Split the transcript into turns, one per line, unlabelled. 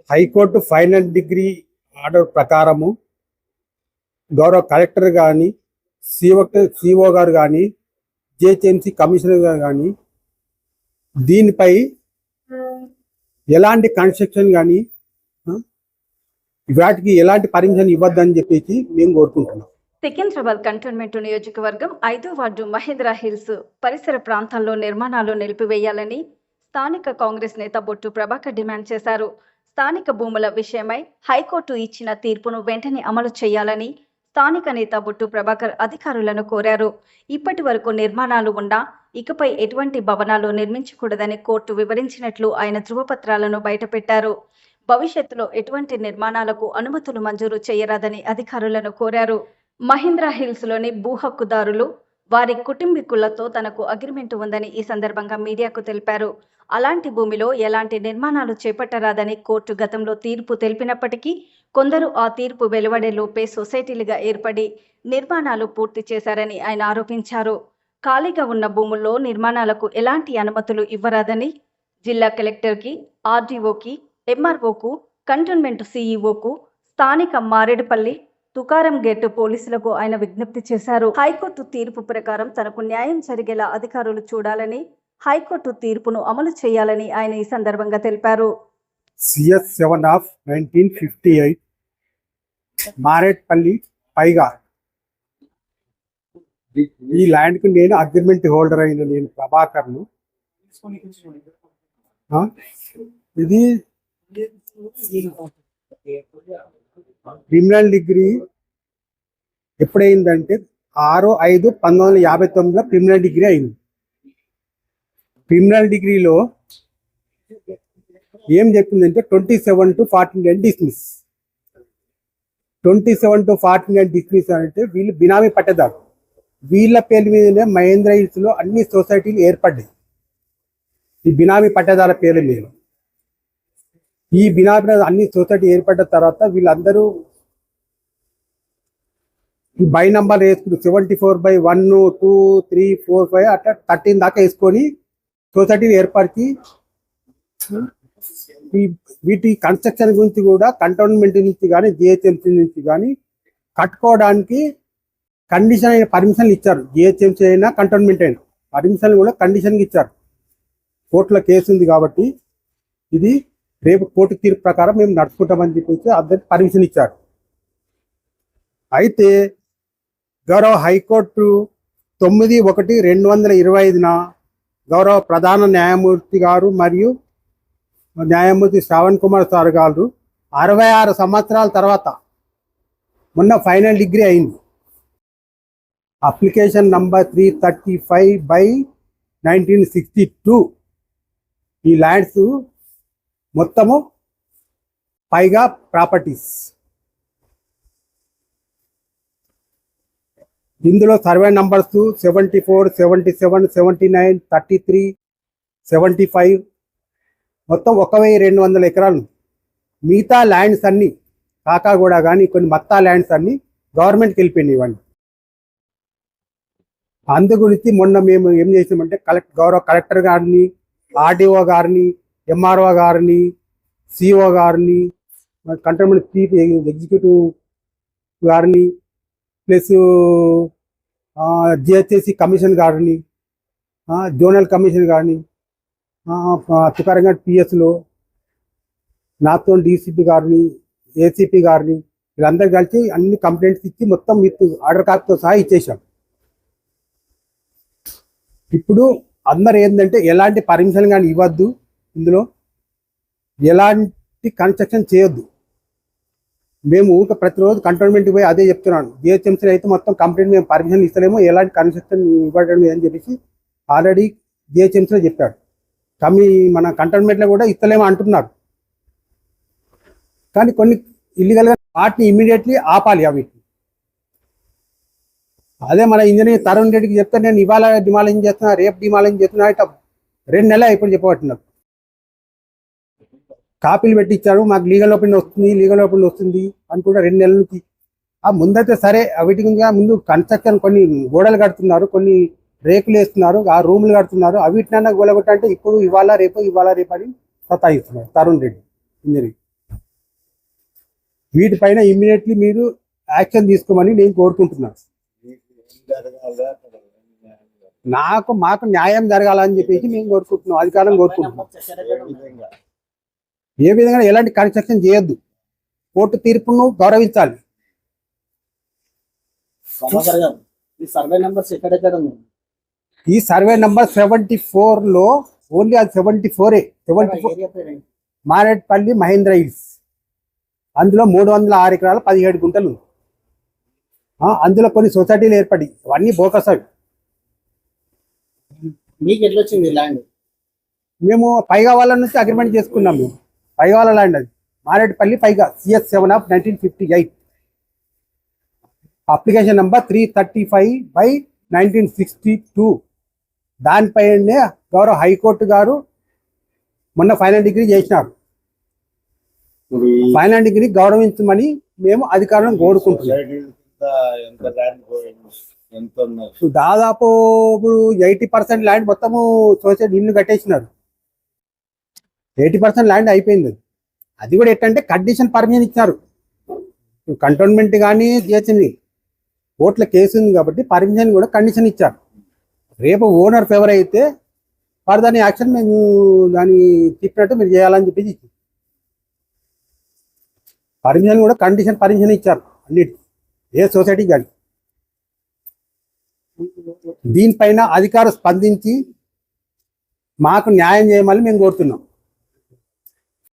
High court final degree order ప్రకారము గౌరవ collector కానీ సిఓ గారు కానీ జిహెచ్ఎంసీ కమిషనర్ గారు కానీ దీనిపై ఎలాంటి కన్స్ట్రక్షన్ కానీ వాటికి ఎలాంటి పర్మిషన్ ఇవ్వద్దని చెప్పేసి మేము కోరుకుంటున్నాం.
సికింద్రాబాద్ కంటోన్మెంట్ నియోజకవర్గం 5వ వార్డు మహేంద్ర హిల్స్ పరిసర ప్రాంతాల్లో నిర్మాణాలు నిలిపివేయాలని స్థానిక కాంగ్రెస్ నేత బొట్టు ప్రభాకర్ డిమాండ్ చేశారు. స్థానిక భూముల విషయమై హైకోర్టు ఇచ్చిన తీర్పును వెంటనే అమలు చేయాలని స్థానిక నేత బొట్టు ప్రభాకర్ అధికారులను కోరారు. ఇప్పటి వరకు నిర్మాణాలు ఉన్నా ఇకపై ఎటువంటి భవనాలు నిర్మించకూడదని కోర్టు వివరించినట్లు ఆయన ధృవపత్రాలను బయటపెట్టారు. భవిష్యత్తులో ఎటువంటి నిర్మాణాలకు అనుమతులు మంజూరు చేయరాదని అధికారులను కోరారు. మహేంద్ర హిల్స్ లోని భూ హక్కుదారులు వారి కుటుంబీకులతో తనకు అగ్రిమెంట్ ఉందని ఈ సందర్భంగా మీడియాకు తెలిపారు. అలాంటి భూమిలో ఎలాంటి నిర్మాణాలు చేపట్టరాదని కోర్టు గతంలో తీర్పు తెలిపినప్పటికీ కొందరు ఆ తీర్పు వెలువడే లోపే సొసైటీలుగా ఏర్పడి నిర్మాణాలు పూర్తి చేశారని ఆయన ఆరోపించారు. ఖాళీగా ఉన్న భూముల్లో నిర్మాణాలకు ఎలాంటి అనుమతులు ఇవ్వరాదని జిల్లా కలెక్టర్కి, ఆర్డీఓకి, ఎంఆర్ఓకు, కంటోన్మెంట్ సిఈఓకు, స్థానిక మారేడుపల్లి తుకారం గేటు పోలీసులకు ఆయన విజ్ఞప్తి చేశారు. హైకోర్టు తీర్పు ప్రకారం తనకు న్యాయం జరిగేలా అధికారులు చూడాలని, హైకోర్టు తీర్పును అమలు చేయాలని ఆయన ఈ సందర్భంగా తెలిపారు.
CS 7 of 1958 మారేట్పల్లి పైగా ఈ ల్యాండ్ కు నేను అగ్రిమెంట్ హోల్డర్ అయిన నేను ప్రభాకర్ను. ఇది క్రిమినల్ డిగ్రీ ఎప్పుడైందంటే 6/5/1959లో క్రిమినల్ డిగ్రీ అయింది. క్రిమినల్ డిగ్రీలో ఏం చెప్పిందంటే 27 to 49 డిస్మిస్. 27 to 49 డిస్మిస్ అంటే వీళ్ళు బినామీ పట్టేదారు. వీళ్ళ పేర్ల మీదనే మహేంద్ర హిల్స్ లో అన్ని సొసైటీలు ఏర్పడ్డాయి ఈ బినామీ పట్టేదార పేర్ల మీద. ఈ బినామీ అన్ని సొసైటీ ఏర్పడ్డ తర్వాత వీళ్ళందరూ ఈ బై నంబర్ వేసుకుని 74/1, 2, 3, 4, 5 అట్లా 13 దాకా వేసుకొని సొసైటీని ఏర్పరిచి వీటి కన్స్ట్రక్షన్ గురించి కూడా కంటోన్మెంట్ నుంచి కానీ జిహెచ్ఎంసీ నుంచి కానీ కట్టుకోవడానికి కండిషన్ అయిన పర్మిషన్లు ఇచ్చారు. జిహెచ్ఎంసీ అయినా కంటోన్మెంట్ అయినా పర్మిషన్ కూడా కండిషన్కి ఇచ్చారు. కోర్టులో కేసు ఉంది కాబట్టి ఇది రేపు కోర్టు తీర్పు ప్రకారం మేము నడుచుకుంటామని చెప్పేసి అందరికి పర్మిషన్ ఇచ్చారు. అయితే గౌరవ హైకోర్టు 9/1/2025 గౌరవ ప్రధాన న్యాయమూర్తి గారు మరియు న్యాయమూర్తి శ్రావణ్ కుమార్ సార్ గారు 66 సంవత్సరాల తర్వాత మొన్న ఫైనల్ డిగ్రీ అయింది. అప్లికేషన్ నంబర్ 335/1962 ఈ ల్యాండ్స్ మొత్తము పైగా ప్రాపర్టీస్. ఇందులో సర్వే నంబర్స్ 74, 77, 79, 33, 75 మొత్తం 1200 ఎకరాలు. మిగతా ల్యాండ్స్ అన్ని కాకాగూడ కానీ కొన్ని మత్తా ల్యాండ్స్ అన్ని గవర్నమెంట్కి వెళ్ళిపోయినాయి ఇవ్వండి. అందు గురించి మొన్న మేము ఏం చేసామంటే గౌరవ కలెక్టర్ గారిని, ఆర్డీఓ గారిని, ఎంఆర్ఓ గారిని, సిఓ గారిని, కంటోన్మెంట్ చీఫ్ ఎగ్జిక్యూటివ్ గారిని, ప్లస్ జిహెచ్ఎంసీ కమిషన్ గారిని, జోనల్ కమిషన్ గారిని, తుకారంగా పిఎస్లో నాతో డీసీపీ గారిని, ఏసీపీ గారిని వీళ్ళందరూ కలిసి అన్ని కంప్లైంట్స్ ఇచ్చి మొత్తం మీకు ఆర్డర్ కాపీతో సహా ఇచ్చేసాం. ఇప్పుడు అందరు ఏంటంటే ఎలాంటి పర్మిషన్ కానీ ఇవ్వద్దు, ఇందులో ఎలాంటి కన్స్ట్రక్షన్ చేయొద్దు. మేము ప్రతిరోజు కంటోన్మెంట్కి పోయి అదే చెప్తున్నాను. జిహెచ్ఎంసీ అయితే మొత్తం కంప్లైంట్ మేము పర్మిషన్ ఇస్తలేమో, ఎలాంటి కన్స్ట్రక్షన్ ఇవ్వడం అని చెప్పేసి ఆల్రెడీ జిహెచ్ఎంసీలో చెప్పాడు. మన కంటోన్మెంట్లో కూడా ఇస్తలేమో అంటున్నారు. కానీ కొన్ని ఇల్లీగల్గా వాటిని ఇమ్మీడియట్లీ ఆపాలి. అవి అదే మన ఇంజనీర్ తరుణ్ రెడ్డికి చెప్తే నేను ఇవాళ డిమాలింగ్ చేస్తున్నా, రేపు డిమాలింగ్ చేస్తున్నా, ఇట్లా 2 నెలలు ఇప్పుడు చెప్పబట్టున్నారు. కాపీలు పెట్టి ఇచ్చారు, మాకు లీగల్ ఓపెన్ వస్తుంది అని కూడా 2 నెలల నుంచి. ముందైతే సరే వీటి గురించి ముందు కన్స్ట్రక్షన్ కొన్ని గోడలు కడుతున్నారు, కొన్ని రేకులు వేస్తున్నారు, ఆ రూములు కడుతున్నారు. అవిటినన్నా గోలగొట్టంటే ఇప్పుడు ఇవాళ రేపు అని సతాయిస్తున్నారు తరుణ్ రెడ్డి ఇంజనీర్. వీటిపైన ఇమ్మీడియట్లీ మీరు యాక్షన్ తీసుకోమని నేను కోరుకుంటున్నాను. మాకు న్యాయం జరగాలని చెప్పేసి మేము కోరుకుంటున్నాం, అధికారం కోరుకుంటున్నాం. ఏ విధంగా ఎలాంటి కన్స్ట్రక్షన్ చేయొద్దు, కోర్టు తీర్పును గౌరవించాలి.
ఈ సర్వే నెంబర్స్ ఎక్కడెక్కడ ఉన్నాయి?
ఈ సర్వే నెంబర్ 74 లో ఓన్లీ అది 74
ఏరియా పేరు ఏంటి?
మారేట్పల్లి మహేంద్ర హిల్స్. అందులో 306 ఎకరాలు 17 గుంటలు ఉంది. అందులో కొన్ని సొసైటీలు ఏర్పడి అవన్నీ బోకస్ అవి.
మీకు ఎట్లా వచ్చింది ల్యాండ్?
మేము పైగా వాళ్ళ నుంచి అగ్రిమెంట్ చేసుకున్నాం. మేము పైగా వాళ్ళ ల్యాండ్ అది మారేట్పల్లి పైగా CS7 ఆఫ్ 1958, అప్లికేషన్ నంబర్ 335/1962. దానిపైనే గౌరవ హైకోర్టు గారు మొన్న ఫైనల్ డిగ్రీ చేసినారు. ఫైనల్ డిగ్రీ గౌరవించమని మేము అధికారులను కోరుకుంటున్నాం. దాదాపు ఇప్పుడు 80% ల్యాండ్ మొత్తము సొసైటీ ఇల్లు కట్టేసినారు. 80% ల్యాండ్ అయిపోయింది. అది కూడా ఎట్టంటే కండిషన్ పర్మిషన్ ఇచ్చారు. కంటోన్మెంట్ కానీ చేసింది, కోర్టుల కేసు ఉంది కాబట్టి పర్మిషన్ కూడా కండిషన్ ఇచ్చారు. రేపు ఓనర్ ఫేవర్ అయితే దాని యాక్షన్ మేము దాన్ని చెప్పినట్టు మీరు చేయాలని చెప్పేసి పర్మిషన్ కూడా కండిషన్ పర్మిషన్ ఇచ్చారు అన్నిటి, ఏ సొసైటీ కానీ. దీనిపైన అధికారులు స్పందించి మాకు న్యాయం చేయమని మేము కోరుతున్నాం.